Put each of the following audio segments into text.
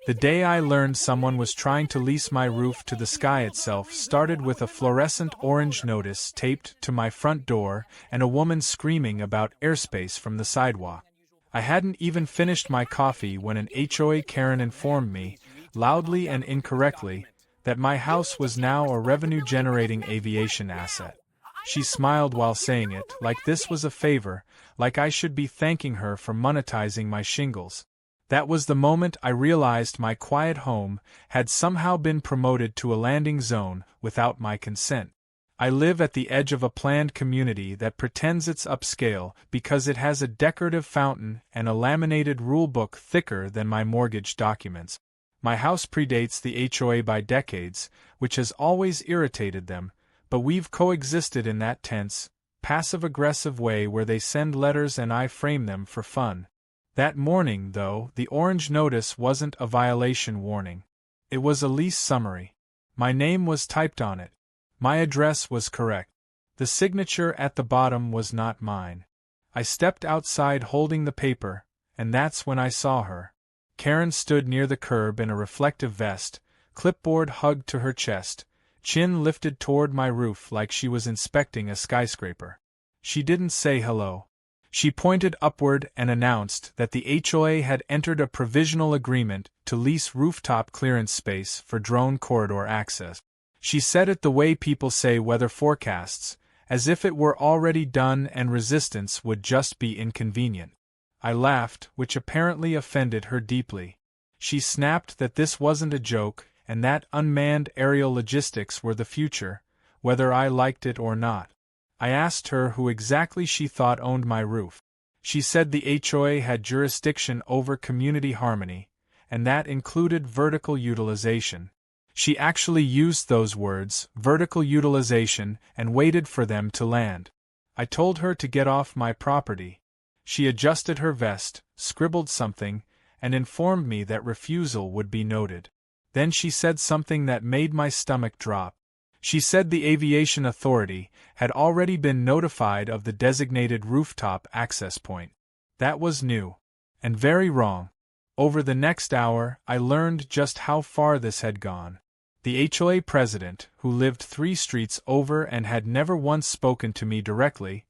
The day I learned someone was trying to lease my roof to the sky itself started with a fluorescent orange notice taped to my front door and a woman screaming about airspace from the sidewalk. I hadn't even finished my coffee when an HOA Karen informed me, loudly and incorrectly, that my house was now a revenue-generating aviation asset. She smiled while saying it, like this was a favor, like I should be thanking her for monetizing my shingles. That was the moment I realized my quiet home had somehow been promoted to a landing zone without my consent. I live at the edge of a planned community that pretends it's upscale because it has a decorative fountain and a laminated rulebook thicker than my mortgage documents. My house predates the HOA by decades, which has always irritated them, but we've coexisted in that tense, passive-aggressive way where they send letters and I frame them for fun. That morning, though, the orange notice wasn't a violation warning. It was a lease summary. My name was typed on it. My address was correct. The signature at the bottom was not mine. I stepped outside holding the paper, and that's when I saw her. Karen stood near the curb in a reflective vest, clipboard hugged to her chest, chin lifted toward my roof like she was inspecting a skyscraper. She didn't say hello. She pointed upward and announced that the HOA had entered a provisional agreement to lease rooftop clearance space for drone corridor access. She said it the way people say weather forecasts, as if it were already done and resistance would just be inconvenient. I laughed, which apparently offended her deeply. She snapped that this wasn't a joke and that unmanned aerial logistics were the future, whether I liked it or not. I asked her who exactly she thought owned my roof. She said the HOA had jurisdiction over community harmony, and that included vertical utilization. She actually used those words, vertical utilization, and waited for them to land. I told her to get off my property. She adjusted her vest, scribbled something, and informed me that refusal would be noted. Then she said something that made my stomach drop. She said the Aviation Authority had already been notified of the designated rooftop access point. That was new. And very wrong. Over the next hour, I learned just how far this had gone. The HOA president, who lived 3 streets over and had never once spoken to me directly,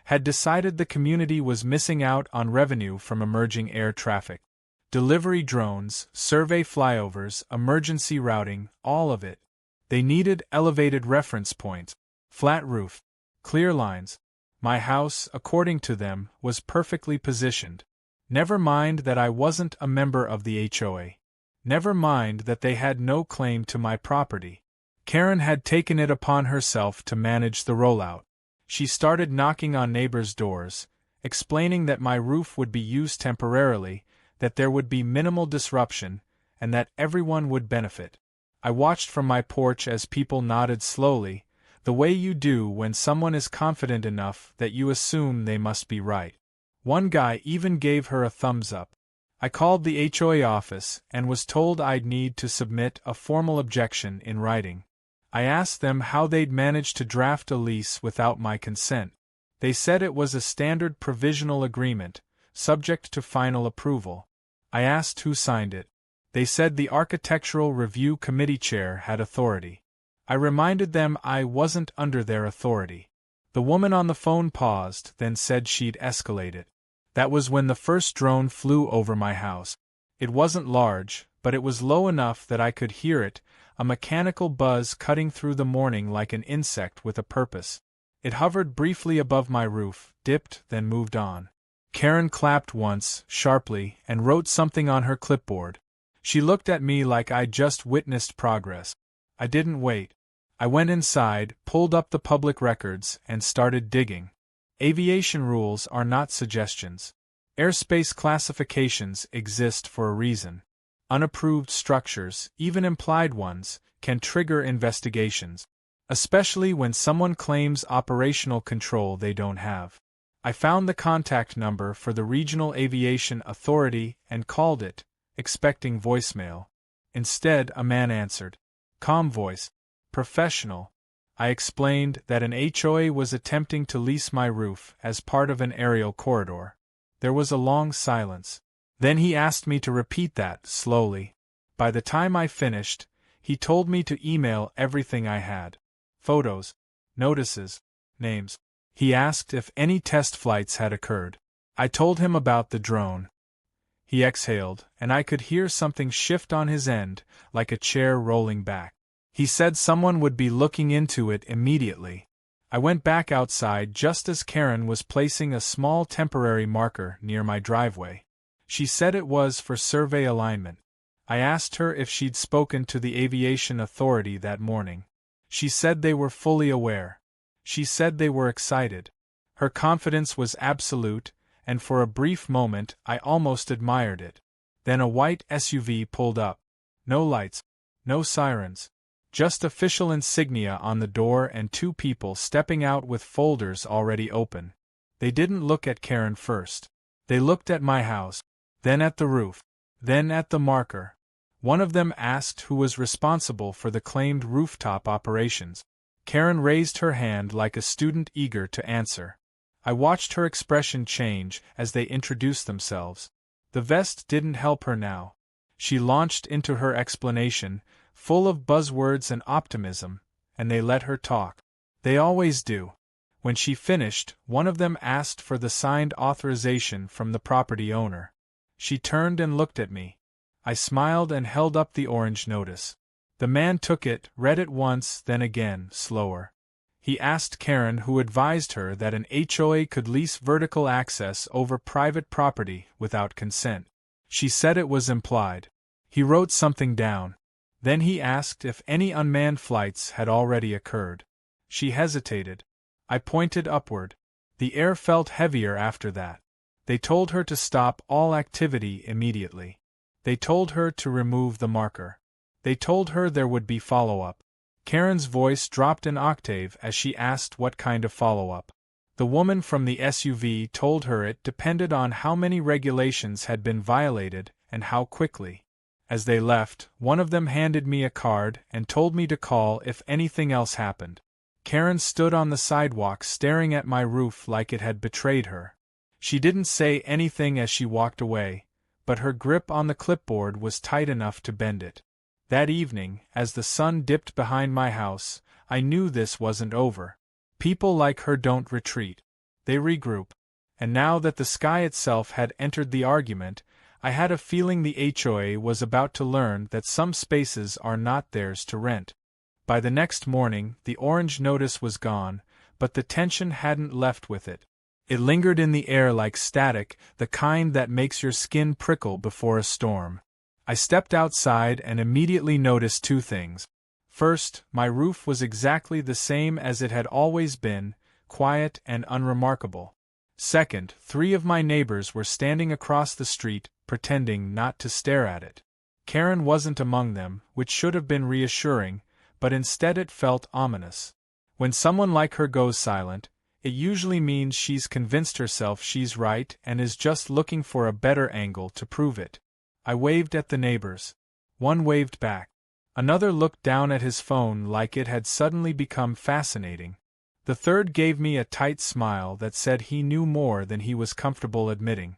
had decided the community was missing out on revenue from emerging air traffic. Delivery drones, survey flyovers, emergency routing, all of it. They needed elevated reference points, flat roof, clear lines. My house, according to them, was perfectly positioned. Never mind that I wasn't a member of the HOA. Never mind that they had no claim to my property. Karen had taken it upon herself to manage the rollout. She started knocking on neighbors' doors, explaining that my roof would be used temporarily, that there would be minimal disruption, and that everyone would benefit. I watched from my porch as people nodded slowly, the way you do when someone is confident enough that you assume they must be right. One guy even gave her a thumbs up. I called the HOA office and was told I'd need to submit a formal objection in writing. I asked them how they'd managed to draft a lease without my consent. They said it was a standard provisional agreement, subject to final approval. I asked who signed it. They said the Architectural Review Committee chair had authority. I reminded them I wasn't under their authority. The woman on the phone paused, then said she'd escalate it. That was when the first drone flew over my house. It wasn't large, but it was low enough that I could hear it, a mechanical buzz cutting through the morning like an insect with a purpose. It hovered briefly above my roof, dipped, then moved on. Karen clapped once, sharply, and wrote something on her clipboard. She looked at me like I'd just witnessed progress. I didn't wait. I went inside, pulled up the public records, and started digging. Aviation rules are not suggestions. Airspace classifications exist for a reason. Unapproved structures, even implied ones, can trigger investigations, especially when someone claims operational control they don't have. I found the contact number for the Regional Aviation Authority and called it, expecting voicemail. Instead, a man answered. Calm voice. Professional. I explained that an HOA was attempting to lease my roof as part of an aerial corridor. There was a long silence. Then he asked me to repeat that, slowly. By the time I finished, he told me to email everything I had. Photos, notices, names. He asked if any test flights had occurred. I told him about the drone. He exhaled, and I could hear something shift on his end, like a chair rolling back. He said someone would be looking into it immediately. I went back outside just as Karen was placing a small temporary marker near my driveway. She said it was for survey alignment. I asked her if she'd spoken to the aviation authority that morning. She said they were fully aware. She said they were excited. Her confidence was absolute, and for a brief moment I almost admired it. Then a white SUV pulled up. No lights, no sirens. Just official insignia on the door and two people stepping out with folders already open. They didn't look at Karen first. They looked at my house, then at the roof, then at the marker. One of them asked who was responsible for the claimed rooftop operations. Karen raised her hand like a student eager to answer. I watched her expression change as they introduced themselves. The vest didn't help her now. She launched into her explanation, full of buzzwords and optimism, and they let her talk. They always do. When she finished, one of them asked for the signed authorization from the property owner. She turned and looked at me. I smiled and held up the orange notice. The man took it, read it once, then again, slower. He asked Karen who advised her that an HOA could lease vertical access over private property without consent. She said it was implied. He wrote something down. Then he asked if any unmanned flights had already occurred. She hesitated. I pointed upward. The air felt heavier after that. They told her to stop all activity immediately. They told her to remove the marker. They told her there would be follow-up. Karen's voice dropped an octave as she asked what kind of follow-up. The woman from the SUV told her it depended on how many regulations had been violated and how quickly. As they left, one of them handed me a card and told me to call if anything else happened. Karen stood on the sidewalk staring at my roof like it had betrayed her. She didn't say anything as she walked away, but her grip on the clipboard was tight enough to bend it. That evening, as the sun dipped behind my house, I knew this wasn't over. People like her don't retreat. They regroup. And now that the sky itself had entered the argument, I had a feeling the HOA was about to learn that some spaces are not theirs to rent. By the next morning, the orange notice was gone, but the tension hadn't left with it. It lingered in the air like static, the kind that makes your skin prickle before a storm. I stepped outside and immediately noticed two things. First, my roof was exactly the same as it had always been, quiet and unremarkable. Second, three of my neighbors were standing across the street, pretending not to stare at it. Karen wasn't among them, which should have been reassuring, but instead it felt ominous. When someone like her goes silent, it usually means she's convinced herself she's right and is just looking for a better angle to prove it. I waved at the neighbors. One waved back. Another looked down at his phone like it had suddenly become fascinating. The third gave me a tight smile that said he knew more than he was comfortable admitting.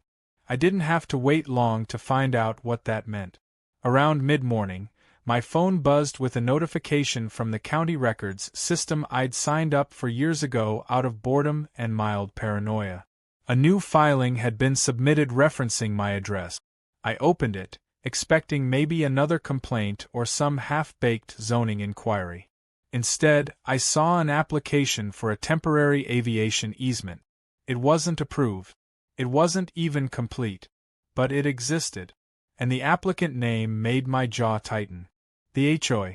I didn't have to wait long to find out what that meant. Around mid-morning, my phone buzzed with a notification from the county records system I'd signed up for years ago out of boredom and mild paranoia. A new filing had been submitted referencing my address. I opened it, expecting maybe another complaint or some half-baked zoning inquiry. Instead, I saw an application for a temporary aviation easement. It wasn't approved. It wasn't even complete. But it existed. And the applicant name made my jaw tighten. The HOA.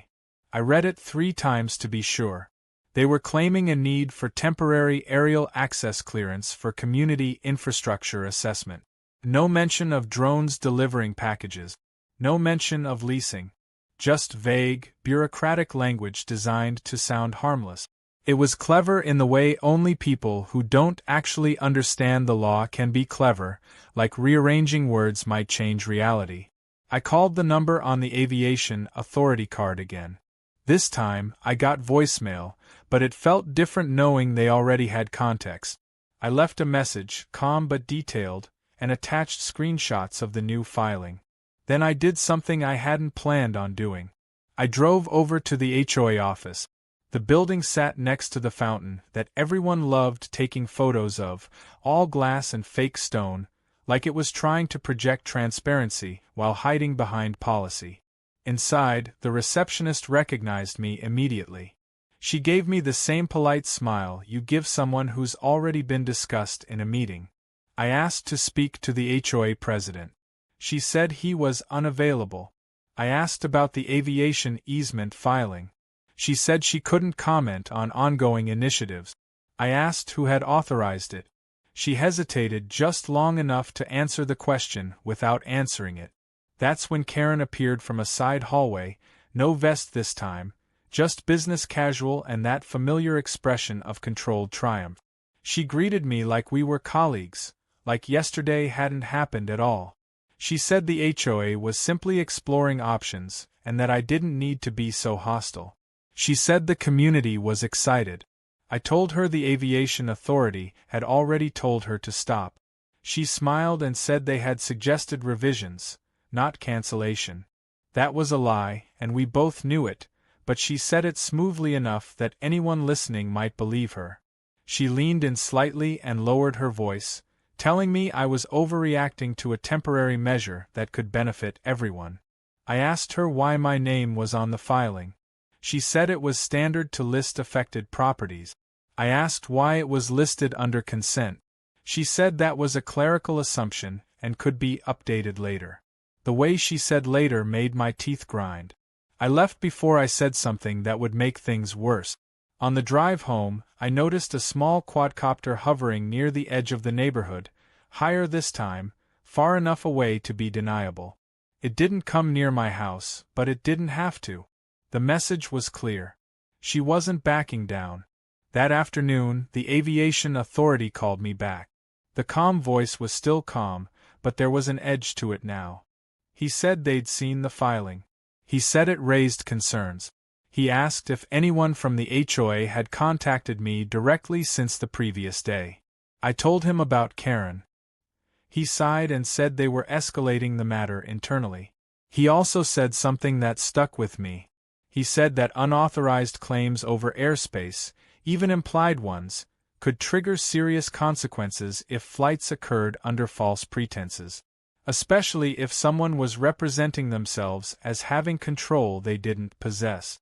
I read it 3 times to be sure. They were claiming a need for temporary aerial access clearance for community infrastructure assessment. No mention of drones delivering packages. No mention of leasing. Just vague, bureaucratic language designed to sound harmless. It was clever in the way only people who don't actually understand the law can be clever, like rearranging words might change reality. I called the number on the Aviation authority card again. This time, I got voicemail, but it felt different knowing they already had context. I left a message, calm but detailed, and attached screenshots of the new filing. Then I did something I hadn't planned on doing. I drove over to the HOA office. The building sat next to the fountain that everyone loved taking photos of, all glass and fake stone, like it was trying to project transparency while hiding behind policy. Inside, the receptionist recognized me immediately. She gave me the same polite smile you give someone who's already been discussed in a meeting. I asked to speak to the HOA president. She said he was unavailable. I asked about the aviation easement filing. She said she couldn't comment on ongoing initiatives. I asked who had authorized it. She hesitated just long enough to answer the question without answering it. That's when Karen appeared from a side hallway, no vest this time, just business casual and that familiar expression of controlled triumph. She greeted me like we were colleagues, like yesterday hadn't happened at all. She said the HOA was simply exploring options and that I didn't need to be so hostile. She said the community was excited. I told her the Aviation Authority had already told her to stop. She smiled and said they had suggested revisions, not cancellation. That was a lie, and we both knew it, but she said it smoothly enough that anyone listening might believe her. She leaned in slightly and lowered her voice, telling me I was overreacting to a temporary measure that could benefit everyone. I asked her why my name was on the filing. She said it was standard to list affected properties. I asked why it was listed under consent. She said that was a clerical assumption and could be updated later. The way she said later made my teeth grind. I left before I said something that would make things worse. On the drive home, I noticed a small quadcopter hovering near the edge of the neighborhood, higher this time, far enough away to be deniable. It didn't come near my house, but it didn't have to. The message was clear. She wasn't backing down. That afternoon, the Aviation Authority called me back. The calm voice was still calm, but there was an edge to it now. He said they'd seen the filing. He said it raised concerns. He asked if anyone from the HOA had contacted me directly since the previous day. I told him about Karen. He sighed and said they were escalating the matter internally. He also said something that stuck with me. He said that unauthorized claims over airspace, even implied ones, could trigger serious consequences if flights occurred under false pretenses, especially if someone was representing themselves as having control they didn't possess.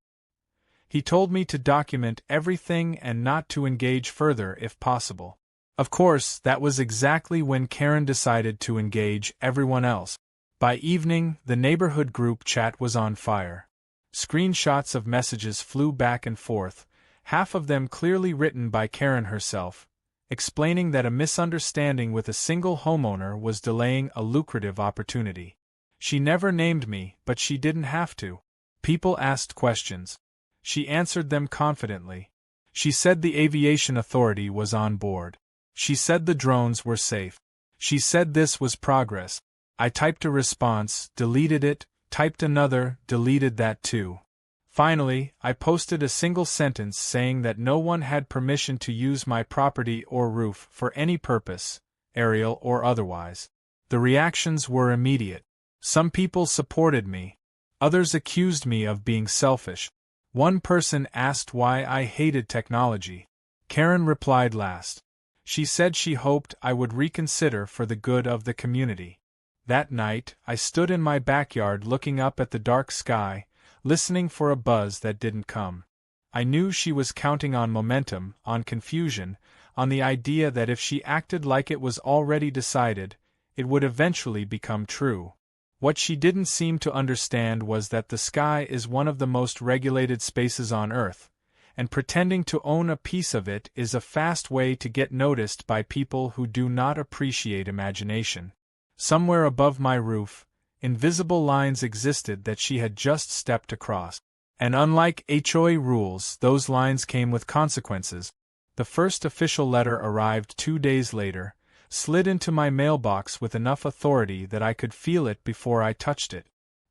He told me to document everything and not to engage further if possible. Of course, that was exactly when Karen decided to engage everyone else. By evening, the neighborhood group chat was on fire. Screenshots of messages flew back and forth, half of them clearly written by Karen herself, explaining that a misunderstanding with a single homeowner was delaying a lucrative opportunity. She never named me, but she didn't have to. People asked questions. She answered them confidently. She said the Aviation Authority was on board. She said the drones were safe. She said this was progress. I typed a response, deleted it, typed another, deleted that too. Finally, I posted a single sentence saying that no one had permission to use my property or roof for any purpose, aerial or otherwise. The reactions were immediate. Some people supported me. Others accused me of being selfish. One person asked why I hated technology. Karen replied last. She said she hoped I would reconsider for the good of the community. That night, I stood in my backyard looking up at the dark sky, listening for a buzz that didn't come. I knew she was counting on momentum, on confusion, on the idea that if she acted like it was already decided, it would eventually become true. What she didn't seem to understand was that the sky is one of the most regulated spaces on Earth, and pretending to own a piece of it is a fast way to get noticed by people who do not appreciate imagination. Somewhere above my roof, invisible lines existed that she had just stepped across. And unlike HOA rules, those lines came with consequences. The first official letter arrived 2 days later, slid into my mailbox with enough authority that I could feel it before I touched it.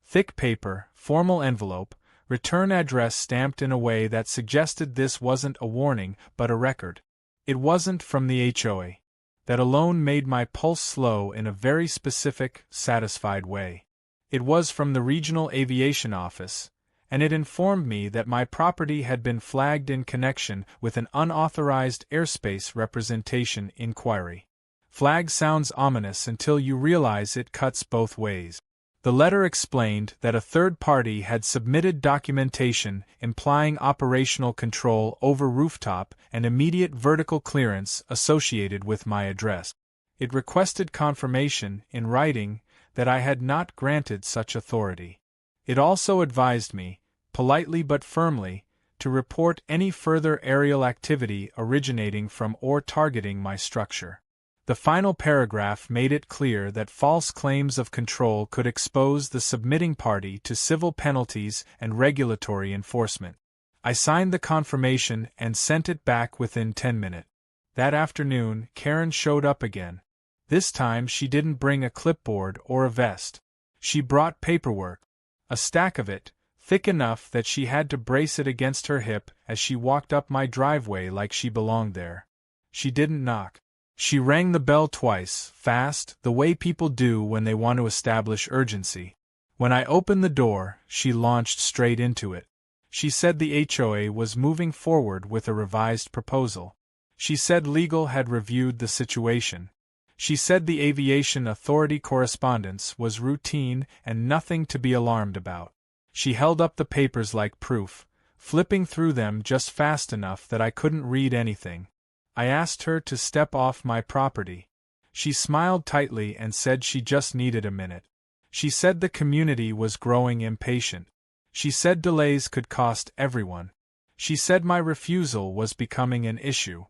Thick paper, formal envelope, return address stamped in a way that suggested this wasn't a warning but a record. It wasn't from the HOA. That alone made my pulse slow in a very specific, satisfied way. It was from the regional aviation office, and it informed me that my property had been flagged in connection with an unauthorized airspace representation inquiry. Flag sounds ominous until you realize it cuts both ways. The letter explained that a third party had submitted documentation implying operational control over rooftop and immediate vertical clearance associated with my address. It requested confirmation, in writing, that I had not granted such authority. It also advised me, politely but firmly, to report any further aerial activity originating from or targeting my structure. The final paragraph made it clear that false claims of control could expose the submitting party to civil penalties and regulatory enforcement. I signed the confirmation and sent it back within 10 minutes. That afternoon, Karen showed up again. This time she didn't bring a clipboard or a vest. She brought paperwork. A stack of it, thick enough that she had to brace it against her hip as she walked up my driveway like she belonged there. She didn't knock. She rang the bell twice, fast, the way people do when they want to establish urgency. When I opened the door, she launched straight into it. She said the HOA was moving forward with a revised proposal. She said legal had reviewed the situation. She said the aviation authority correspondence was routine and nothing to be alarmed about. She held up the papers like proof, flipping through them just fast enough that I couldn't read anything. I asked her to step off my property. She smiled tightly and said she just needed a minute. She said the community was growing impatient. She said delays could cost everyone. She said my refusal was becoming an issue.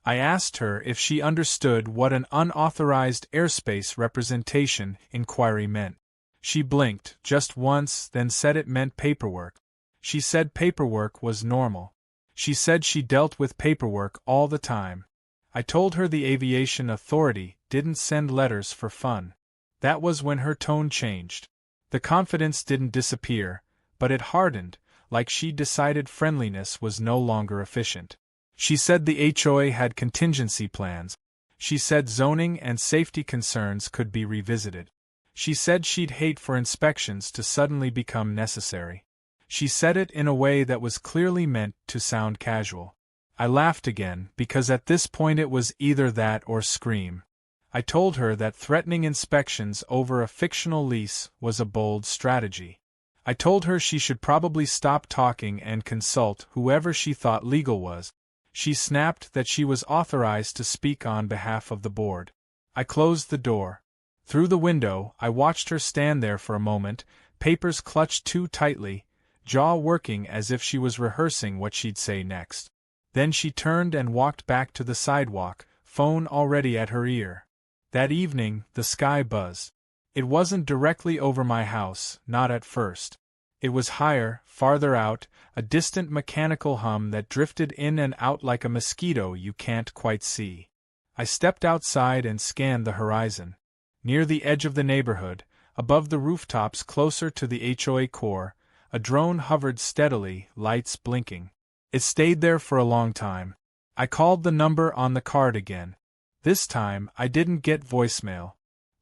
I asked her if she understood what an unauthorized airspace representation inquiry meant. She blinked just once, then said it meant paperwork. She said paperwork was normal. She said she dealt with paperwork all the time. I told her the aviation authority didn't send letters for fun. That was when her tone changed. The confidence didn't disappear, but it hardened, like she'd decided friendliness was no longer efficient. She said the HOA had contingency plans. She said zoning and safety concerns could be revisited. She said she'd hate for inspections to suddenly become necessary. She said it in a way that was clearly meant to sound casual. I laughed again, because at this point it was either that or scream. I told her that threatening inspections over a fictional lease was a bold strategy. I told her she should probably stop talking and consult whoever she thought legal was. She snapped that she was authorized to speak on behalf of the board. I closed the door. Through the window, I watched her stand there for a moment, papers clutched too tightly, jaw working as if she was rehearsing what she'd say next. Then she turned and walked back to the sidewalk, phone already at her ear. That evening, the sky buzzed. It wasn't directly over my house, not at first. It was higher, farther out, a distant mechanical hum that drifted in and out like a mosquito you can't quite see. I stepped outside and scanned the horizon. Near the edge of the neighborhood, above the rooftops closer to the HOA core, a drone hovered steadily, lights blinking. It stayed there for a long time. I called the number on the card again. This time, I didn't get voicemail.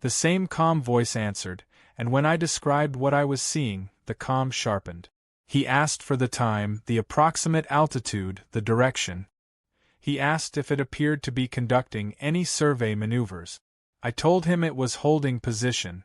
The same calm voice answered, and when I described what I was seeing, the calm sharpened. He asked for the time, the approximate altitude, the direction. He asked if it appeared to be conducting any survey maneuvers. I told him it was holding position.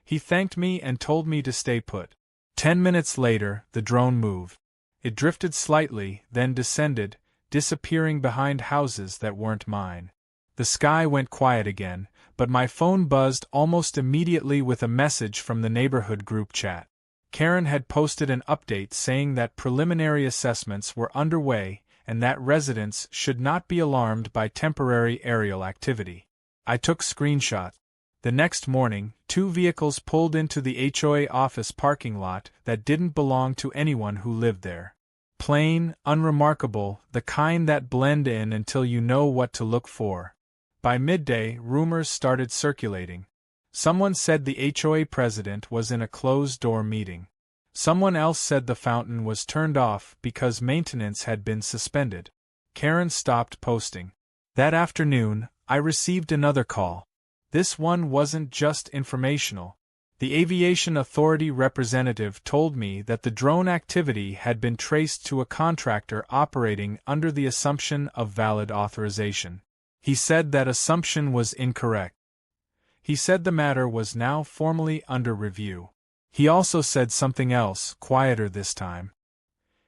He thanked me and told me to stay put. 10 minutes later, the drone moved. It drifted slightly, then descended, disappearing behind houses that weren't mine. The sky went quiet again, but my phone buzzed almost immediately with a message from the neighborhood group chat. Karen had posted an update saying that preliminary assessments were underway and that residents should not be alarmed by temporary aerial activity. I took screenshots. The next morning, 2 vehicles pulled into the HOA office parking lot that didn't belong to anyone who lived there. Plain, unremarkable, the kind that blend in until you know what to look for. By midday, rumors started circulating. Someone said the HOA president was in a closed-door meeting. Someone else said the fountain was turned off because maintenance had been suspended. Karen stopped posting. That afternoon, I received another call. This one wasn't just informational. The Aviation Authority representative told me that the drone activity had been traced to a contractor operating under the assumption of valid authorization. He said that assumption was incorrect. He said the matter was now formally under review. He also said something else, quieter this time.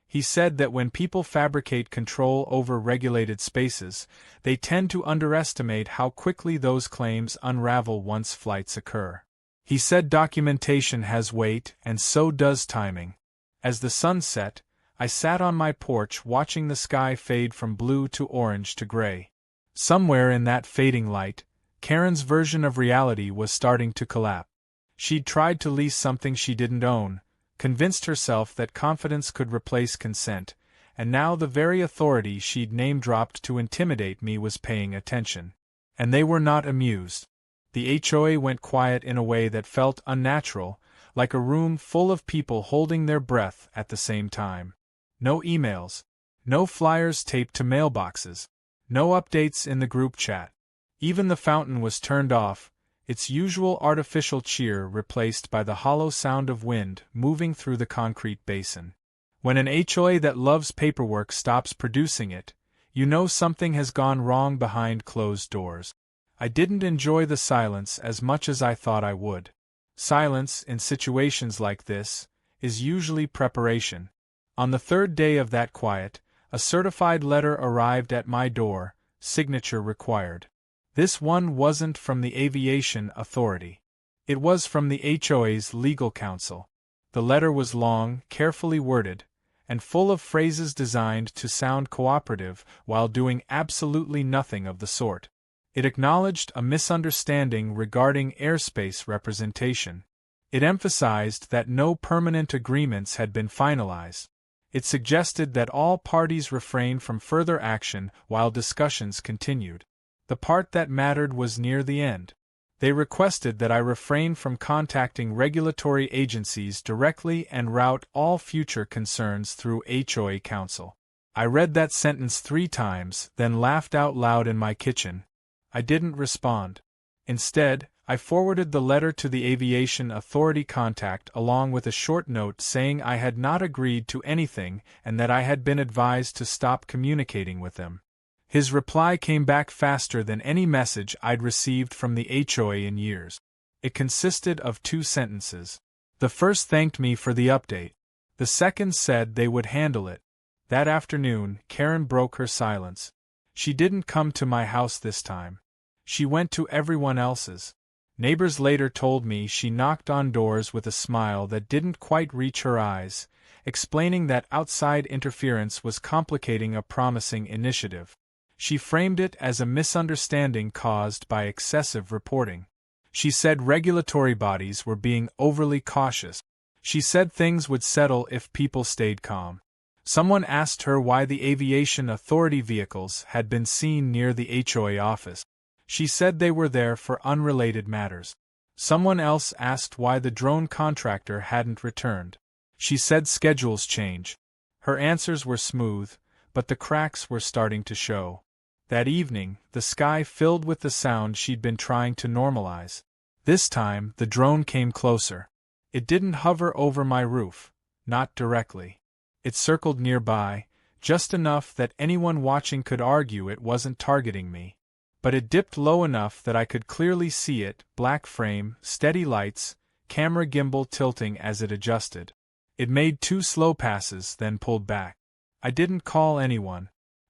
He said that when people fabricate control over regulated spaces, they tend to underestimate how quickly those claims unravel once flights occur. He said documentation has weight, and so does timing. As the sun set, I sat on my porch watching the sky fade from blue to orange to gray. Somewhere in that fading light, Karen's version of reality was starting to collapse. She'd tried to lease something she didn't own, convinced herself that confidence could replace consent, and now the very authority she'd name-dropped to intimidate me was paying attention. And they were not amused. The HOA went quiet in a way that felt unnatural, like a room full of people holding their breath at the same time. No emails. No flyers taped to mailboxes. No updates in the group chat. Even the fountain was turned off, its usual artificial cheer replaced by the hollow sound of wind moving through the concrete basin. When an HOA that loves paperwork stops producing it, you know something has gone wrong behind closed doors. I didn't enjoy the silence as much as I thought I would. Silence, in situations like this, is usually preparation. On the third day of that quiet, a certified letter arrived at my door, signature required. This one wasn't from the Aviation Authority. It was from the HOA's legal counsel. The letter was long, carefully worded, and full of phrases designed to sound cooperative while doing absolutely nothing of the sort. It acknowledged a misunderstanding regarding airspace representation. It emphasized that no permanent agreements had been finalized. It suggested that all parties refrain from further action while discussions continued. The part that mattered was near the end. They requested that I refrain from contacting regulatory agencies directly and route all future concerns through HOA counsel. I read that sentence 3 times, then laughed out loud in my kitchen. I didn't respond. Instead, I forwarded the letter to the Aviation Authority contact along with a short note saying I had not agreed to anything and that I had been advised to stop communicating with them. His reply came back faster than any message I'd received from the HOA in years. It consisted of 2 sentences. The first thanked me for the update. The second said they would handle it. That afternoon, Karen broke her silence. She didn't come to my house this time. She went to everyone else's. Neighbors later told me she knocked on doors with a smile that didn't quite reach her eyes, explaining that outside interference was complicating a promising initiative. She framed it as a misunderstanding caused by excessive reporting. She said regulatory bodies were being overly cautious. She said things would settle if people stayed calm. Someone asked her why the Aviation Authority vehicles had been seen near the HOA office. She said they were there for unrelated matters. Someone else asked why the drone contractor hadn't returned. She said schedules change. Her answers were smooth, but the cracks were starting to show. That evening, the sky filled with the sound she'd been trying to normalize. This time, the drone came closer. It didn't hover over my roof, not directly. It circled nearby, just enough that anyone watching could argue it wasn't targeting me. But it dipped low enough that I could clearly see it, black frame, steady lights, camera gimbal tilting as it adjusted. It made 2 slow passes, then pulled back. I didn't call anyone.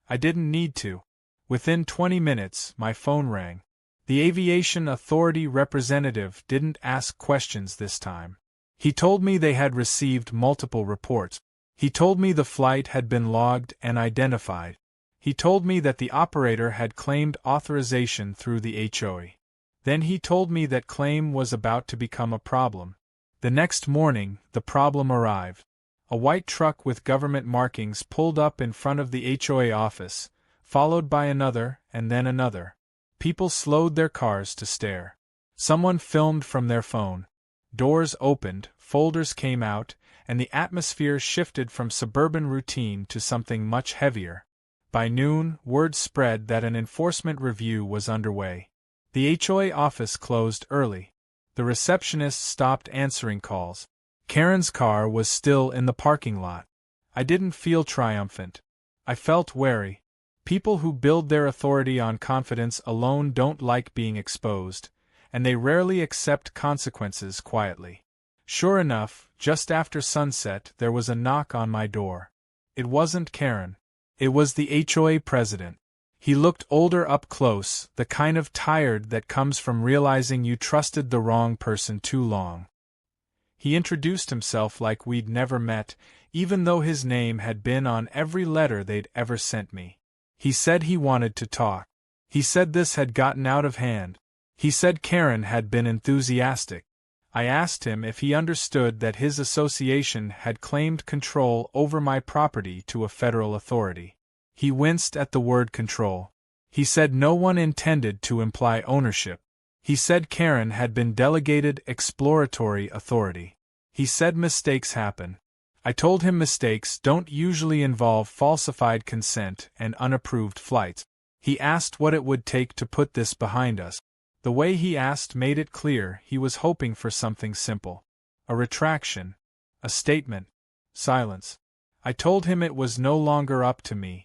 I didn't need to. Within 20 minutes, my phone rang. The Aviation Authority representative didn't ask questions this time. He told me they had received multiple reports. He told me the flight had been logged and identified. He told me that the operator had claimed authorization through the HOA. Then he told me that claim was about to become a problem. The next morning, the problem arrived. A white truck with government markings pulled up in front of the HOA office, followed by another and then another. People slowed their cars to stare. Someone filmed from their phone. Doors opened, folders came out, and the atmosphere shifted from suburban routine to something much heavier. By noon, word spread that an enforcement review was underway. The HOA office closed early. The receptionist stopped answering calls. Karen's car was still in the parking lot. I didn't feel triumphant. I felt wary. People who build their authority on confidence alone don't like being exposed, and they rarely accept consequences quietly. Sure enough, just after sunset there was a knock on my door. It wasn't Karen. It was the HOA president. He looked older up close, the kind of tired that comes from realizing you trusted the wrong person too long. He introduced himself like we'd never met, even though his name had been on every letter they'd ever sent me. He said he wanted to talk. He said this had gotten out of hand. He said Karen had been enthusiastic. I asked him if he understood that his association had claimed control over my property to a federal authority. He winced at the word control. He said no one intended to imply ownership. He said Karen had been delegated exploratory authority. He said mistakes happen. I told him mistakes don't usually involve falsified consent and unapproved flights. He asked what it would take to put this behind us. The way he asked made it clear he was hoping for something simple. A retraction. A statement. Silence. I told him it was no longer up to me.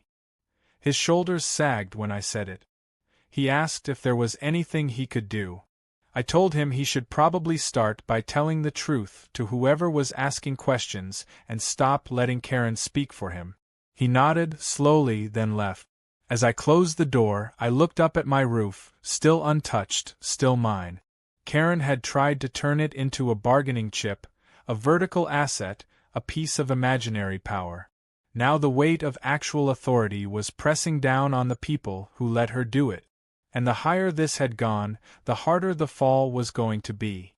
His shoulders sagged when I said it. He asked if there was anything he could do. I told him he should probably start by telling the truth to whoever was asking questions and stop letting Karen speak for him. He nodded slowly, then left. As I closed the door, I looked up at my roof, still untouched, still mine. Karen had tried to turn it into a bargaining chip, a vertical asset, a piece of imaginary power. Now the weight of actual authority was pressing down on the people who let her do it. And the higher this had gone, the harder the fall was going to be.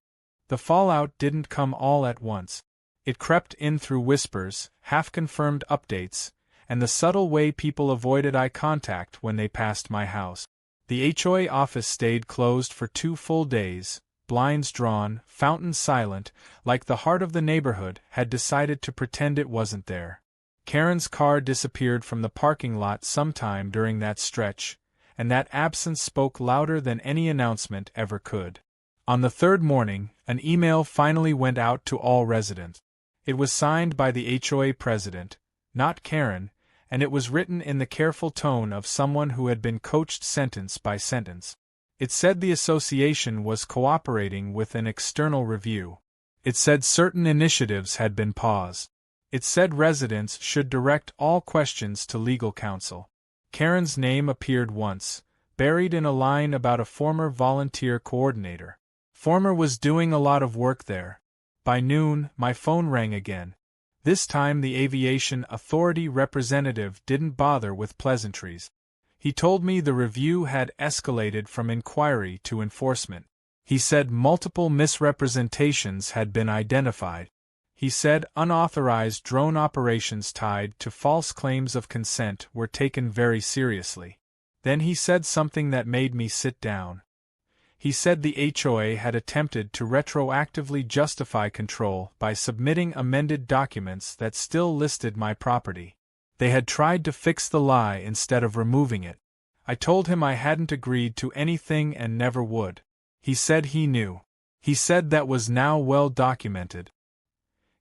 The fallout didn't come all at once. It crept in through whispers, half-confirmed updates, and the subtle way people avoided eye contact when they passed my house. The HOA office stayed closed for 2 full days, blinds drawn, fountains silent, like the heart of the neighborhood had decided to pretend it wasn't there. Karen's car disappeared from the parking lot sometime during that stretch, and that absence spoke louder than any announcement ever could. On the 3rd morning, an email finally went out to all residents. It was signed by the HOA president, not Karen, and it was written in the careful tone of someone who had been coached sentence by sentence. It said the association was cooperating with an external review. It said certain initiatives had been paused. It said residents should direct all questions to legal counsel. Karen's name appeared once, buried in a line about a former volunteer coordinator. Former was doing a lot of work there. By noon, my phone rang again. This time the Aviation Authority representative didn't bother with pleasantries. He told me the review had escalated from inquiry to enforcement. He said multiple misrepresentations had been identified. He said unauthorized drone operations tied to false claims of consent were taken very seriously. Then he said something that made me sit down. He said the HOA had attempted to retroactively justify control by submitting amended documents that still listed my property. They had tried to fix the lie instead of removing it. I told him I hadn't agreed to anything and never would. He said he knew. He said that was now well documented.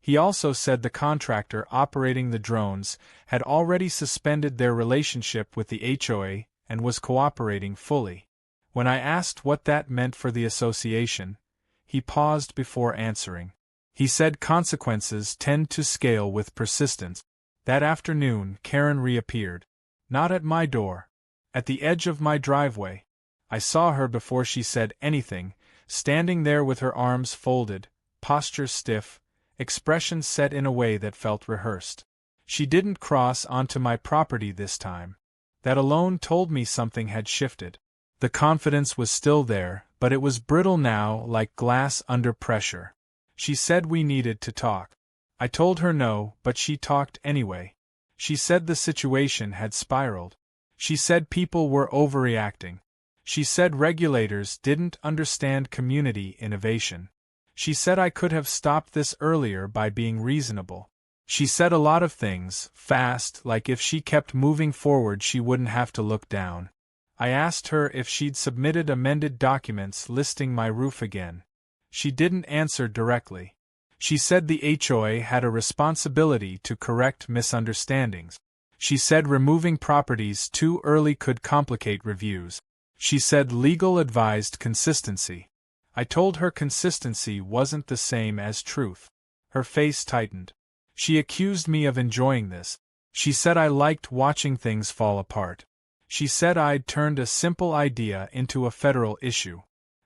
He also said the contractor operating the drones had already suspended their relationship with the HOA and was cooperating fully. When I asked what that meant for the association, he paused before answering. He said consequences tend to scale with persistence. That afternoon, Karen reappeared. Not at my door. At the edge of my driveway. I saw her before she said anything, standing there with her arms folded, posture stiff, expression set in a way that felt rehearsed. She didn't cross onto my property this time. That alone told me something had shifted. The confidence was still there, but it was brittle now, like glass under pressure. She said we needed to talk. I told her no, but she talked anyway. She said the situation had spiraled. She said people were overreacting. She said regulators didn't understand community innovation. She said I could have stopped this earlier by being reasonable. She said a lot of things, fast, like if she kept moving forward she wouldn't have to look down. I asked her if she'd submitted amended documents listing my roof again. She didn't answer directly. She said the HOA had a responsibility to correct misunderstandings. She said removing properties too early could complicate reviews. She said legal advised consistency. I told her consistency wasn't the same as truth. Her face tightened. She accused me of enjoying this. She said I liked watching things fall apart. She said I'd turned a simple idea into a federal issue.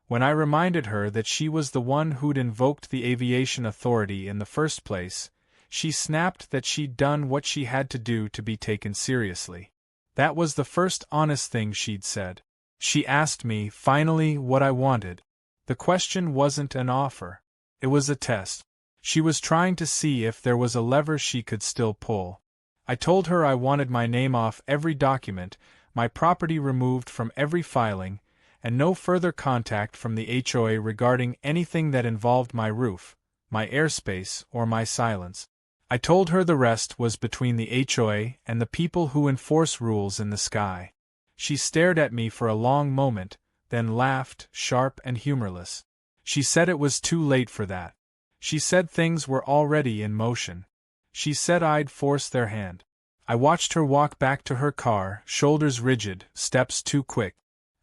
When I reminded her that she was the one who'd invoked the Aviation Authority in the first place, she snapped that she'd done what she had to do to be taken seriously. That was the first honest thing she'd said. She asked me, finally, what I wanted. The question wasn't an offer. It was a test. She was trying to see if there was a lever she could still pull. I told her I wanted my name off every document, my property removed from every filing, and no further contact from the HOA regarding anything that involved my roof, my airspace, or my silence. I told her the rest was between the HOA and the people who enforce rules in the sky. She stared at me for a long moment, then laughed, sharp and humorless. She said it was too late for that. She said things were already in motion. She said I'd force their hand. I watched her walk back to her car, shoulders rigid, steps too quick.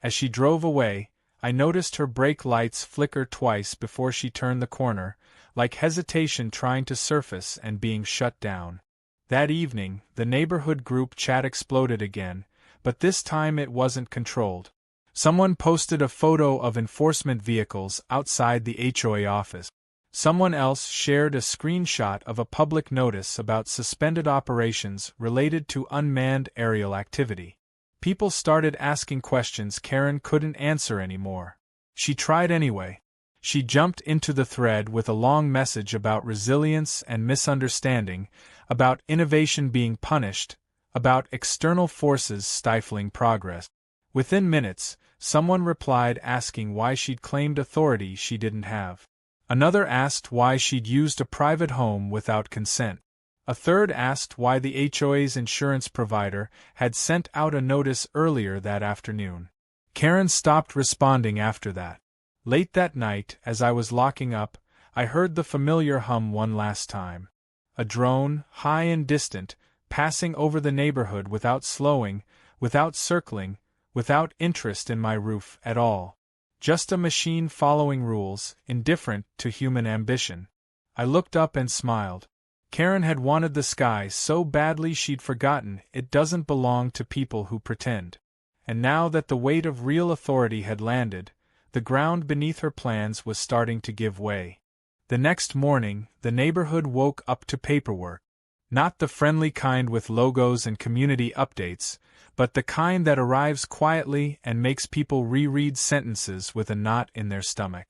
As she drove away, I noticed her brake lights flicker twice before she turned the corner, like hesitation trying to surface and being shut down. That evening, the neighborhood group chat exploded again, but this time it wasn't controlled. Someone posted a photo of enforcement vehicles outside the HOA office. Someone else shared a screenshot of a public notice about suspended operations related to unmanned aerial activity. People started asking questions Karen couldn't answer anymore. She tried anyway. She jumped into the thread with a long message about resilience and misunderstanding, about innovation being punished, about external forces stifling progress. Within minutes, someone replied asking why she'd claimed authority she didn't have. Another asked why she'd used a private home without consent. A third asked why the HOA's insurance provider had sent out a notice earlier that afternoon. Karen stopped responding after that. Late that night, as I was locking up, I heard the familiar hum one last time. A drone, high and distant, passing over the neighborhood without slowing, without circling, without interest in my roof at all. Just a machine following rules, indifferent to human ambition. I looked up and smiled. Karen had wanted the sky so badly she'd forgotten it doesn't belong to people who pretend. And now that the weight of real authority had landed, the ground beneath her plans was starting to give way. The next morning, the neighborhood woke up to paperwork. Not the friendly kind with logos and community updates, but the kind that arrives quietly and makes people reread sentences with a knot in their stomach.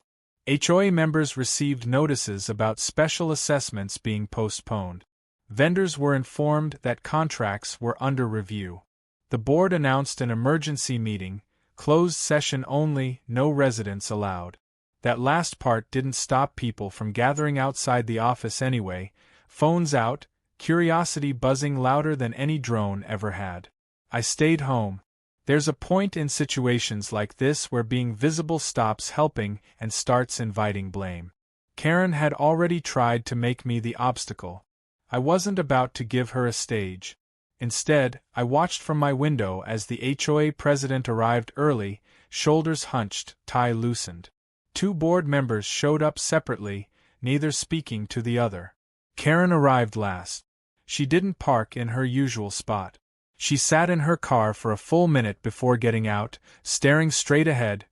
HOA members received notices about special assessments being postponed. Vendors were informed that contracts were under review. The board announced an emergency meeting, closed session only, no residents allowed. That last part didn't stop people from gathering outside the office anyway, phones out, curiosity buzzing louder than any drone ever had. I stayed home. There's a point in situations like this where being visible stops helping and starts inviting blame. Karen had already tried to make me the obstacle. I wasn't about to give her a stage. Instead, I watched from my window as the HOA president arrived early, shoulders hunched, tie loosened. Two board members showed up separately, neither speaking to the other. Karen arrived last. She didn't park in her usual spot. She sat in her car for a full minute before getting out, staring straight ahead,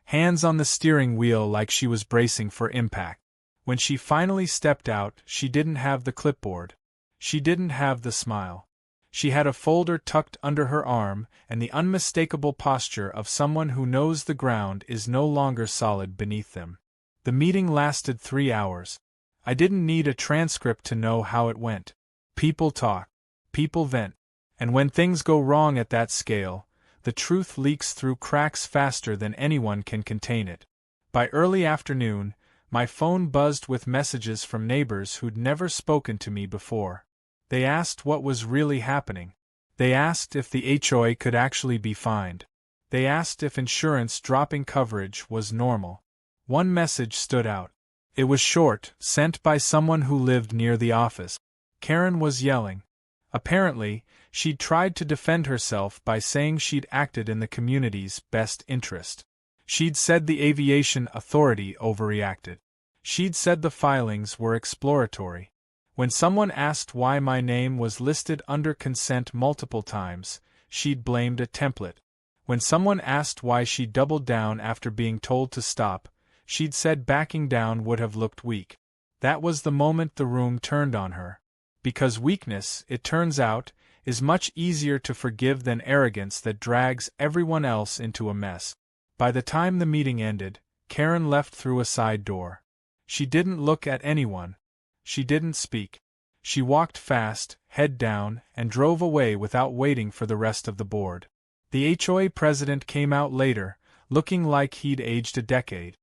hands on the steering wheel like she was bracing for impact. When she finally stepped out, she didn't have the clipboard. She didn't have the smile. She had a folder tucked under her arm and the unmistakable posture of someone who knows the ground is no longer solid beneath them. The meeting lasted 3 hours. I didn't need a transcript to know how it went. People talk. People vent. And when things go wrong at that scale, the truth leaks through cracks faster than anyone can contain it. By early afternoon, my phone buzzed with messages from neighbors who'd never spoken to me before. They asked what was really happening. They asked if the HOA could actually be fined. They asked if insurance dropping coverage was normal. One message stood out. It was short, sent by someone who lived near the office. Karen was yelling. Apparently, she'd tried to defend herself by saying she'd acted in the community's best interest. She'd said the Aviation Authority overreacted. She'd said the filings were exploratory. When someone asked why my name was listed under consent multiple times, she'd blamed a template. When someone asked why she doubled down after being told to stop, she'd said backing down would have looked weak. That was the moment the room turned on her. Because weakness, it turns out, is much easier to forgive than arrogance that drags everyone else into a mess. By the time the meeting ended, Karen left through a side door. She didn't look at anyone. She didn't speak. She walked fast, head down, and drove away without waiting for the rest of the board. The HOA president came out later, looking like he'd aged a decade.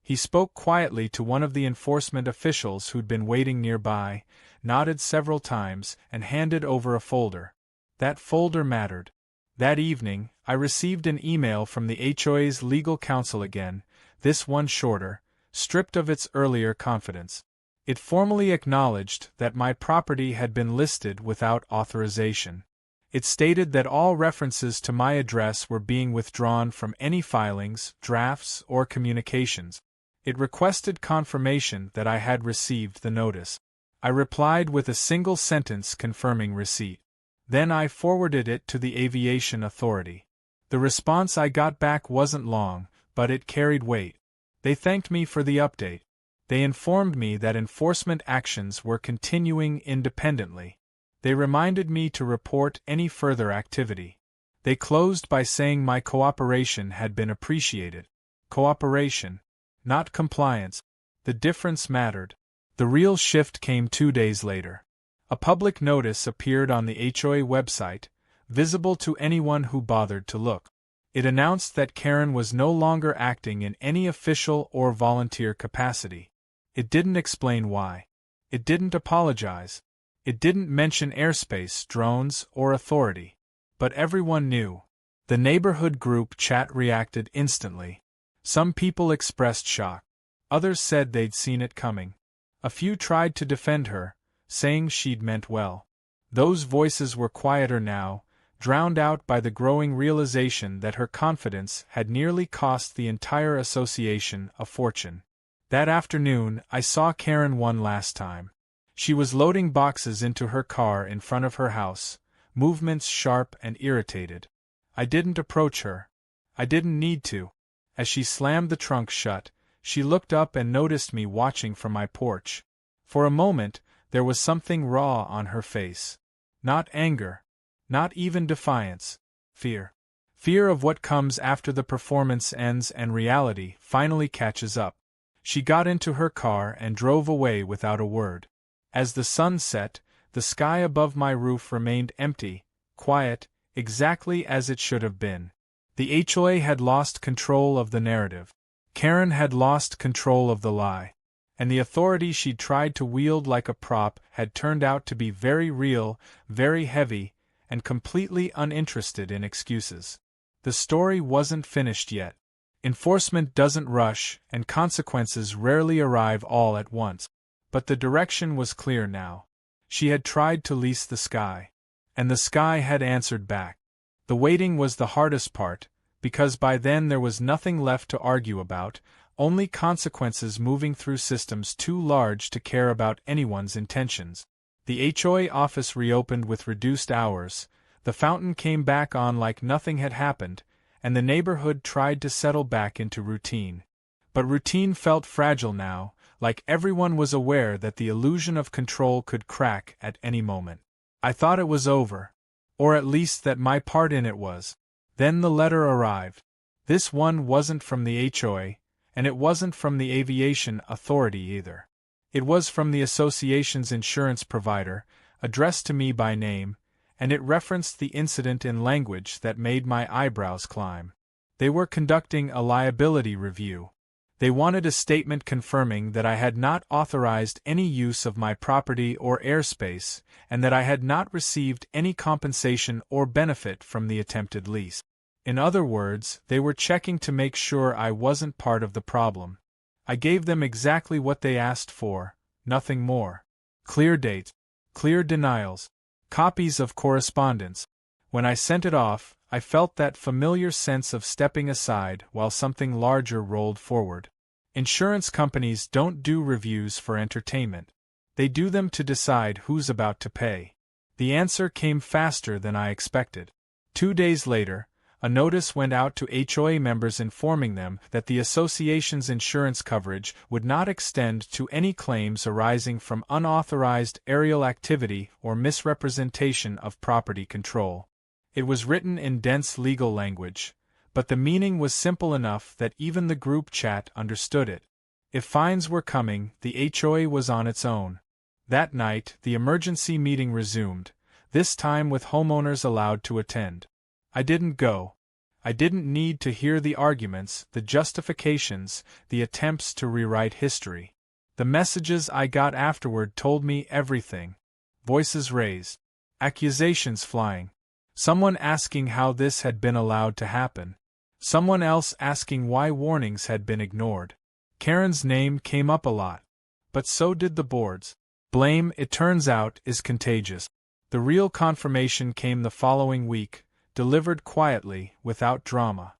He spoke quietly to one of the enforcement officials who'd been waiting nearby, nodded several times, and handed over a folder. That folder mattered. That evening, I received an email from the HOA's legal counsel again, this one shorter, stripped of its earlier confidence. It formally acknowledged that my property had been listed without authorization. It stated that all references to my address were being withdrawn from any filings, drafts, or communications. It requested confirmation that I had received the notice. I replied with a single sentence confirming receipt. Then I forwarded it to the Aviation Authority. The response I got back wasn't long, but it carried weight. They thanked me for the update. They informed me that enforcement actions were continuing independently. They reminded me to report any further activity. They closed by saying my cooperation had been appreciated. Cooperation, not compliance. The difference mattered. The real shift came 2 days later. A public notice appeared on the HOA website, visible to anyone who bothered to look. It announced that Karen was no longer acting in any official or volunteer capacity. It didn't explain why. It didn't apologize. It didn't mention airspace, drones, or authority. But everyone knew. The neighborhood group chat reacted instantly. Some people expressed shock. Others said they'd seen it coming. A few tried to defend her, saying she'd meant well. Those voices were quieter now, drowned out by the growing realization that her confidence had nearly cost the entire association a fortune. That afternoon, I saw Karen one last time. She was loading boxes into her car in front of her house, movements sharp and irritated. I didn't approach her. I didn't need to. As she slammed the trunk shut, she looked up and noticed me watching from my porch. For a moment, there was something raw on her face. Not anger. Not even defiance. Fear. Fear of what comes after the performance ends and reality finally catches up. She got into her car and drove away without a word. As the sun set, the sky above my roof remained empty, quiet, exactly as it should have been. The HOA had lost control of the narrative. Karen had lost control of the lie. And the authority she'd tried to wield like a prop had turned out to be very real, very heavy, and completely uninterested in excuses. The story wasn't finished yet. Enforcement doesn't rush, and consequences rarely arrive all at once. But the direction was clear now. She had tried to lease the sky. And the sky had answered back. The waiting was the hardest part, because by then there was nothing left to argue about, only consequences moving through systems too large to care about anyone's intentions. The HOA office reopened with reduced hours, the fountain came back on like nothing had happened, and the neighborhood tried to settle back into routine. But routine felt fragile now, like everyone was aware that the illusion of control could crack at any moment. I thought it was over. Or at least that my part in it was. Then the letter arrived. This one wasn't from the HOA, and it wasn't from the Aviation Authority either. It was from the association's insurance provider, addressed to me by name, and it referenced the incident in language that made my eyebrows climb. They were conducting a liability review. They wanted a statement confirming that I had not authorized any use of my property or airspace, and that I had not received any compensation or benefit from the attempted lease. In other words, they were checking to make sure I wasn't part of the problem. I gave them exactly what they asked for, nothing more. Clear dates, clear denials, copies of correspondence. When I sent it off, I felt that familiar sense of stepping aside while something larger rolled forward. Insurance companies don't do reviews for entertainment. They do them to decide who's about to pay. The answer came faster than I expected. 2 days later, a notice went out to HOA members informing them that the association's insurance coverage would not extend to any claims arising from unauthorized aerial activity or misrepresentation of property control. It was written in dense legal language, but the meaning was simple enough that even the group chat understood it. If fines were coming, the HOA was on its own. That night, the emergency meeting resumed, this time with homeowners allowed to attend. I didn't go. I didn't need to hear the arguments, the justifications, the attempts to rewrite history. The messages I got afterward told me everything. Voices raised. Accusations flying. Someone asking how this had been allowed to happen. Someone else asking why warnings had been ignored. Karen's name came up a lot. But so did the board's. Blame, it turns out, is contagious. The real confirmation came the following week, delivered quietly, without drama.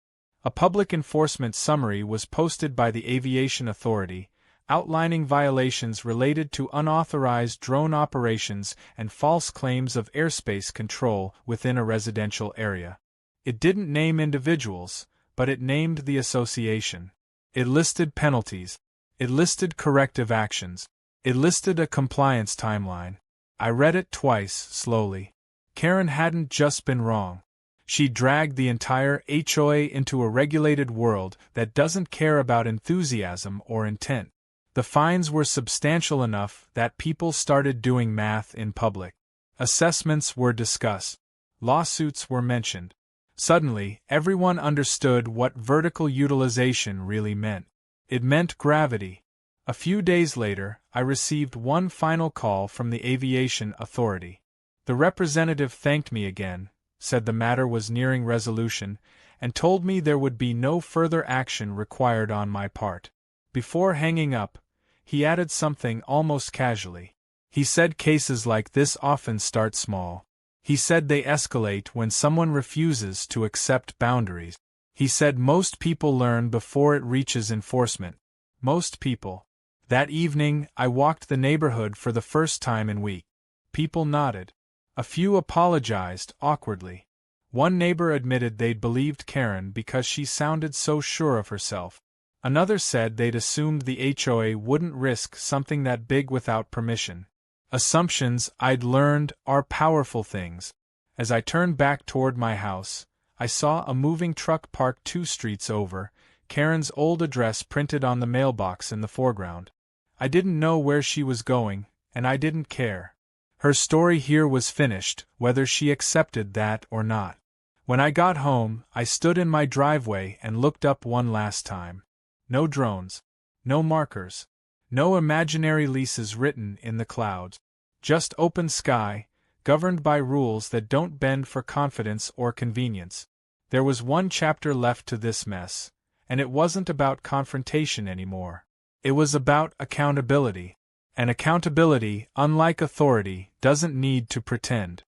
A public enforcement summary was posted by the Aviation Authority, outlining violations related to unauthorized drone operations and false claims of airspace control within a residential area. It didn't name individuals, but it named the association. It listed penalties. It listed corrective actions. It listed a compliance timeline. I read it twice, slowly. Karen hadn't just been wrong. She dragged the entire HOA into a regulated world that doesn't care about enthusiasm or intent. The fines were substantial enough that people started doing math in public. Assessments were discussed. Lawsuits were mentioned. Suddenly, everyone understood what vertical utilization really meant. It meant gravity. A few days later, I received one final call from the Aviation Authority. The representative thanked me again, said the matter was nearing resolution, and told me there would be no further action required on my part. Before hanging up, he added something almost casually. He said cases like this often start small. He said they escalate when someone refuses to accept boundaries. He said most people learn before it reaches enforcement. Most people. That evening, I walked the neighborhood for the first time in weeks. People nodded. A few apologized, awkwardly. One neighbor admitted they'd believed Karen because she sounded so sure of herself. Another said they'd assumed the HOA wouldn't risk something that big without permission. Assumptions, I'd learned, are powerful things. As I turned back toward my house, I saw a moving truck parked 2 streets over, Karen's old address printed on the mailbox in the foreground. I didn't know where she was going, and I didn't care. Her story here was finished, whether she accepted that or not. When I got home, I stood in my driveway and looked up one last time. No drones. No markers. No imaginary leases written in the clouds. Just open sky, governed by rules that don't bend for confidence or convenience. There was one chapter left to this mess, and it wasn't about confrontation anymore. It was about accountability. And accountability, unlike authority, doesn't need to pretend.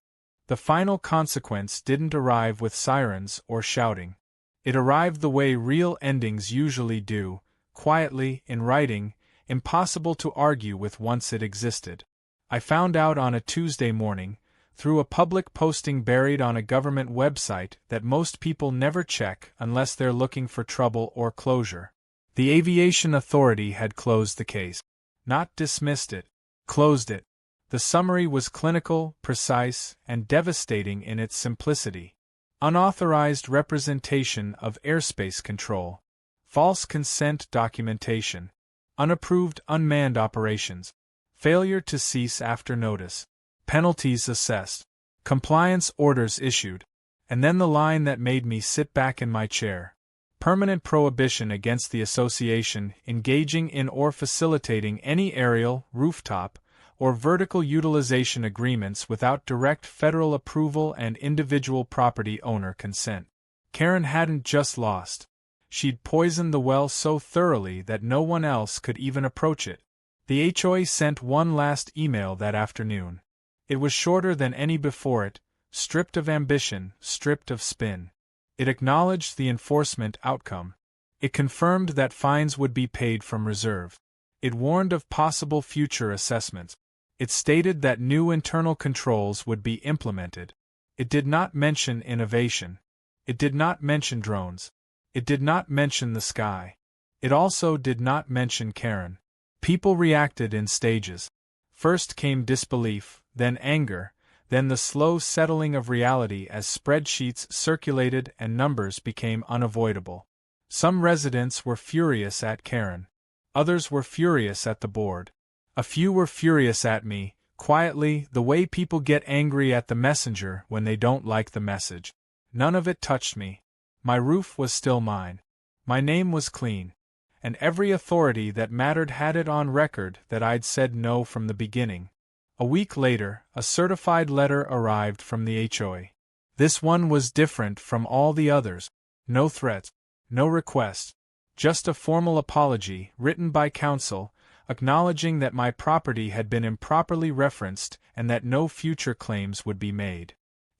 The final consequence didn't arrive with sirens or shouting. It arrived the way real endings usually do, quietly, in writing, impossible to argue with once it existed. I found out on a Tuesday morning, through a public posting buried on a government website that most people never check unless they're looking for trouble or closure. The Aviation Authority had closed the case. Not dismissed it. Closed it. The summary was clinical, precise, and devastating in its simplicity. Unauthorized representation of airspace control. False consent documentation. Unapproved unmanned operations. Failure to cease after notice. Penalties assessed. Compliance orders issued. And then the line that made me sit back in my chair. Permanent prohibition against the association engaging in or facilitating any aerial, rooftop, or vertical utilization agreements without direct federal approval and individual property owner consent. Karen hadn't just lost. She'd poisoned the well so thoroughly that no one else could even approach it. The HOA sent one last email that afternoon. It was shorter than any before it, stripped of ambition, stripped of spin. It acknowledged the enforcement outcome. It confirmed that fines would be paid from reserve. It warned of possible future assessments. It stated that new internal controls would be implemented. It did not mention innovation. It did not mention drones. It did not mention the sky. It also did not mention Karen. People reacted in stages. First came disbelief, then anger, then the slow settling of reality as spreadsheets circulated and numbers became unavoidable. Some residents were furious at Karen. Others were furious at the board. A few were furious at me, quietly, the way people get angry at the messenger when they don't like the message. None of it touched me. My roof was still mine. My name was clean. And every authority that mattered had it on record that I'd said no from the beginning. A week later, a certified letter arrived from the HOA. This one was different from all the others. No threats, no requests, just a formal apology written by counsel, acknowledging that my property had been improperly referenced and that no future claims would be made.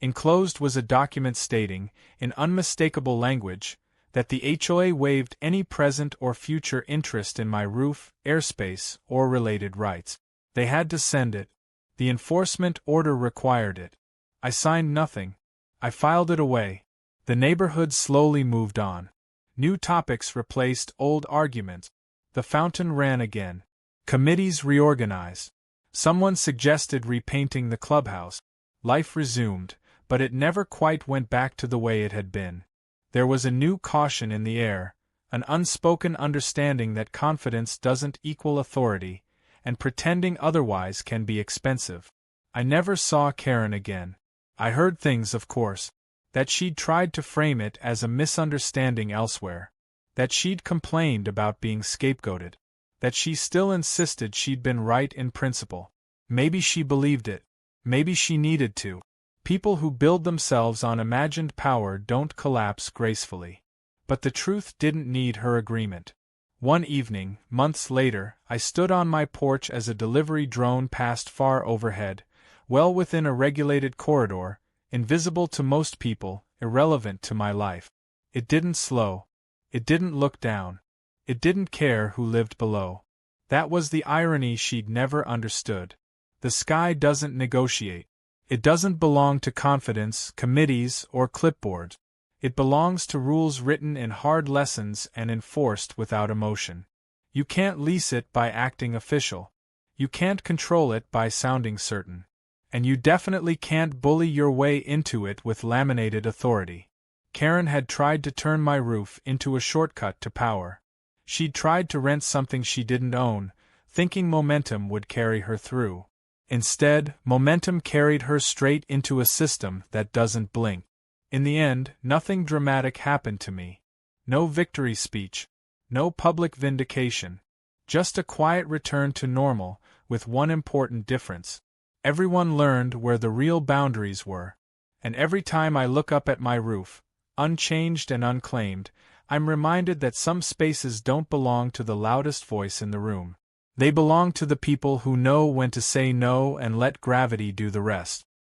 Enclosed was a document stating, in unmistakable language, that the HOA waived any present or future interest in my roof, airspace, or related rights. They had to send it. The enforcement order required it. I signed nothing. I filed it away. The neighborhood slowly moved on. New topics replaced old arguments. The fountain ran again. Committees reorganized. Someone suggested repainting the clubhouse. Life resumed, but it never quite went back to the way it had been. There was a new caution in the air, an unspoken understanding that confidence doesn't equal authority, and pretending otherwise can be expensive. I never saw Karen again. I heard things, of course, that she'd tried to frame it as a misunderstanding elsewhere, that she'd complained about being scapegoated, that she still insisted she'd been right in principle. Maybe she believed it. Maybe she needed to. People who build themselves on imagined power don't collapse gracefully. But the truth didn't need her agreement. One evening, months later, I stood on my porch as a delivery drone passed far overhead, well within a regulated corridor, invisible to most people, irrelevant to my life. It didn't slow. It didn't look down. It didn't care who lived below. That was the irony she'd never understood. The sky doesn't negotiate. It doesn't belong to confidence, committees, or clipboards. It belongs to rules written in hard lessons and enforced without emotion. You can't lease it by acting official. You can't control it by sounding certain. And you definitely can't bully your way into it with laminated authority. Karen had tried to turn my roof into a shortcut to power. She'd tried to rent something she didn't own, thinking momentum would carry her through. Instead, momentum carried her straight into a system that doesn't blink. In the end, nothing dramatic happened to me. No victory speech. No public vindication. Just a quiet return to normal, with one important difference. Everyone learned where the real boundaries were. And every time I look up at my roof, unchanged and unclaimed, I'm reminded that some spaces don't belong to the loudest voice in the room. They belong to the people who know when to say no and let gravity do the rest.